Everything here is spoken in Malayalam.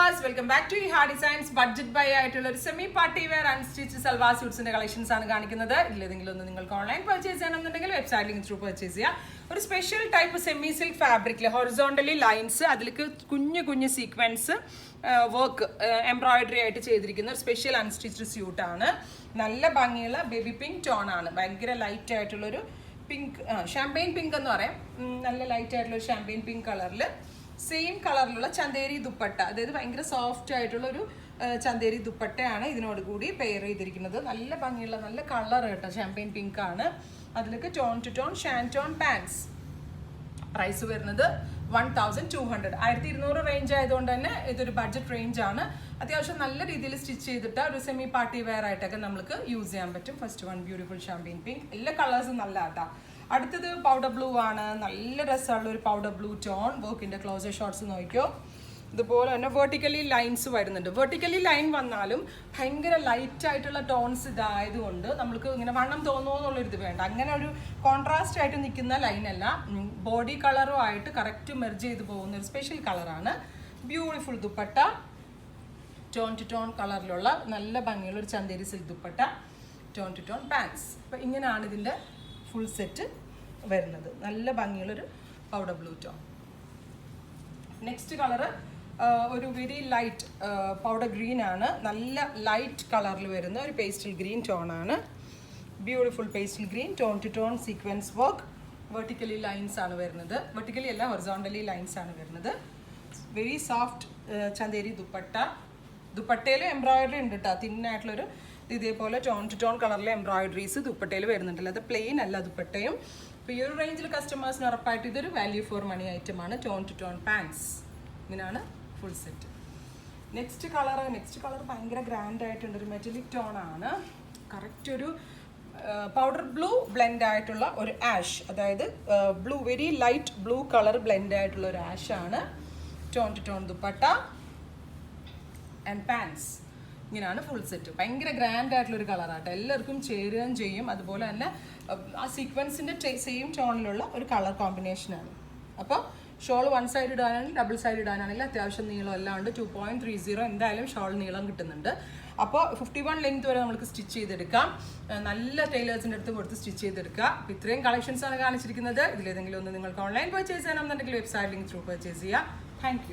viewers, welcome back to Iha Designs budget buy ആയിട്ടുള്ള ഒരു semi party wear unstitch salwar സ്യൂട്ട്സിന്റെ കളക്ഷൻസ് ആണ് കാണിക്കുന്നത്. ഇതിലേതെങ്കിലും ഒന്ന് നിങ്ങൾക്ക് ഓൺലൈൻ പർച്ചേസ് ചെയ്യണമെന്നുണ്ടെങ്കിൽ വെബ്സൈറ്റ് ലിങ്ക് ത്രൂ പർച്ചേസ് ചെയ്യാം. ഒരു സ്പെഷ്യൽ ടൈപ്പ് സെമി സിൽക്ക് ഫാബ്രിക്കിൽ ഹൊറിസോണ്ടലി ലൈൻസ്, അതിലേക്ക് കുഞ്ഞു കുഞ്ഞു സീക്വൻസ് വർക്ക് എംബ്രോയിഡറി ആയിട്ട് ചെയ്തിരിക്കുന്ന ഒരു സ്പെഷ്യൽ അൺസ്റ്റിച്ച്ഡ് സ്യൂട്ടാണ്. നല്ല ഭംഗിയുള്ള ബേബി പിങ്ക് ടോൺ ആണ്. ഭയങ്കര ലൈറ്റ് ആയിട്ടുള്ളൊരു പിങ്ക്, ഷാമ്പെയിൻ പിങ്ക് എന്ന് പറയാം. നല്ല ലൈറ്റ് ആയിട്ടുള്ള ഒരു ഷാമ്പെയിൻ പിങ്ക് കളറിൽ സെയിം കളറിലുള്ള ചന്തേരി ദുപ്പട്ട, അതായത് ഭയങ്കര സോഫ്റ്റ് ആയിട്ടുള്ള ഒരു ചന്തേരി ദുപ്പട്ടയാണ് ഇതിനോട് കൂടി പെയർ ചെയ്തിരിക്കുന്നത്. നല്ല ഭംഗിയുള്ള നല്ല കളർ കേട്ടോ, ഷാമ്പെയിൻ പിങ്ക് ആണ്. അതിലേക്ക് tone to tone shantoon pants. Price വരുന്നത് 1200, 1200 റേഞ്ച് ആയതുകൊണ്ട് തന്നെ ഇതൊരു ബഡ്ജറ്റ് റേഞ്ച് ആണ്. അത്യാവശ്യം നല്ല രീതിയിൽ സ്റ്റിച്ച് ചെയ്തിട്ട് ഒരു സെമി പാർട്ടി വെയർ ആയിട്ടൊക്കെ നമുക്ക് യൂസ് ചെയ്യാൻ പറ്റും. First one beautiful champagne pink, എല്ലാ കളേഴ്സും നല്ല ആട്ടാ. അടുത്തത് പൗഡർ ബ്ലൂ ആണ്. നല്ല രസമുള്ള ഒരു പൗഡർ ബ്ലൂ ടോൺ. വർക്കിന്റെ ക്ലോസർ ഷോട്ട്സ് നോക്കിയോ. ഇതുപോലെ തന്നെ വെർട്ടിക്കലി ലൈൻസ് വരുന്നുണ്ട്. വെർട്ടിക്കലി ലൈൻ വന്നാലും ഭയങ്കര ലൈറ്റ് ആയിട്ടുള്ള ടോൺസ് ഇതായതുകൊണ്ട് നമുക്ക് ഇങ്ങനെ വണ്ണം തോന്നുമോ എന്നുള്ളൊരിത് വേണ്ട. അങ്ങനെ ഒരു കോൺട്രാസ്റ്റ് ആയിട്ട് നിൽക്കുന്ന ലൈനല്ല, ബോഡി കളറും ആയിട്ട് കറക്റ്റ് മെർജ് ചെയ്ത് പോകുന്ന ഒരു സ്പെഷ്യൽ കളറാണ്. Beautiful dupatta, tone to tone കളറിലുള്ള നല്ല ഭംഗിയുള്ള ഒരു Chanderi silk dupatta, tone to tone pants. അപ്പം ഇങ്ങനെയാണ് ഇതിൻ്റെ ഫുൾ സെറ്റ് വരുന്നത്. നല്ല ഭംഗിയുള്ളൊരു powder blue tone. Next colour ഒരു വെരി ലൈറ്റ് പൗഡർ ഗ്രീൻ ആണ്. നല്ല ലൈറ്റ് കളറിൽ വരുന്ന ഒരു പേസ്റ്റൽ ഗ്രീൻ ടോൺ ആണ്. Beautiful pastel green, tone to tone sequence work, vertically lines ആണ് വരുന്നത്. വെർട്ടിക്കലി അല്ല, ഹൊറിസോണ്ടലി ലൈൻസ് ആണ് വരുന്നത്. Very soft Chanderi dupatta. ദുപ്പട്ടയിൽ embroidery ഉണ്ട് കേട്ടോ, തിന്നായിട്ടുള്ളൊരു ഇതേപോലെ ടോൺ ടു ടോൺ കളറിലെ എംബ്രോയിഡറീസ് ദുപ്പട്ടയിൽ വരുന്നുണ്ടല്ലോ. അത് പ്ലെയിൻ അല്ല ദുപ്പട്ടയും. ഇപ്പോൾ ഈ ഒരു റേഞ്ചിൽ കസ്റ്റമേഴ്സിന് ഉറപ്പായിട്ട് ഇതൊരു വാല്യൂ ഫോർ മണി ഐറ്റമാണ്. Tone to tone pants. ഇങ്ങനെയാണ് ഫുൾ സെറ്റ്. നെക്സ്റ്റ് കളർ ഭയങ്കര ഗ്രാൻഡ് ആയിട്ടുണ്ട്. ഒരു മെറ്റലിക് ടോൺ ആണ്. കറക്റ്റ് ഒരു പൗഡർ ബ്ലൂ ബ്ലെൻഡ് ആയിട്ടുള്ള ഒരു ആഷ്, അതായത് blue, very light blue colour blend ആയിട്ടുള്ള ഒരു ആഷ് ആണ്. Tone to tone dupatta and pants. ഇങ്ങനെയാണ് ഫുൾ സെറ്റ്. ഭയങ്കര ഗ്രാൻഡ് ആയിട്ടുള്ളൊരു കളറാട്ടോ, എല്ലാവർക്കും ചേരുകയും ചെയ്യും. അതുപോലെ തന്നെ ആ സീക്വൻസിൻ്റെ സെയിം ടോണിലുള്ള ഒരു കളർ കോമ്പിനേഷനാണ്. അപ്പോൾ ഷോൾ വൺ സൈഡ് ഇടാനാണെങ്കിൽ ഡബിൾ സൈഡ് ഇടാനാണെങ്കിൽ അത്യാവശ്യം നീളം എല്ലാം ഉണ്ട്. 2.30 എന്തായാലും ഷോൾ നീളം കിട്ടുന്നുണ്ട്. അപ്പോൾ 51 ലെങ്ത് വരെ നമുക്ക് സ്റ്റിച്ച് ചെയ്തെടുക്കാം. നല്ല ടൈലേഴ്സിൻ്റെ അടുത്ത് കൊടുത്ത് സ്റ്റിച്ച് ചെയ്തെടുക്കുക. അപ്പോൾ ഇത്രയും കളക്ഷൻസാണ് കാണിച്ചിരിക്കുന്നത്. ഇതിലേതെങ്കിലും ഒന്ന് നിങ്ങൾക്ക് ഓൺലൈൻ പർച്ചേസ് ചെയ്യണമെന്നുണ്ടെങ്കിൽ വെബ്സൈറ്റ് ലിങ്ക് ത്രൂ പർച്ചേസ് ചെയ്യുക. Thank you.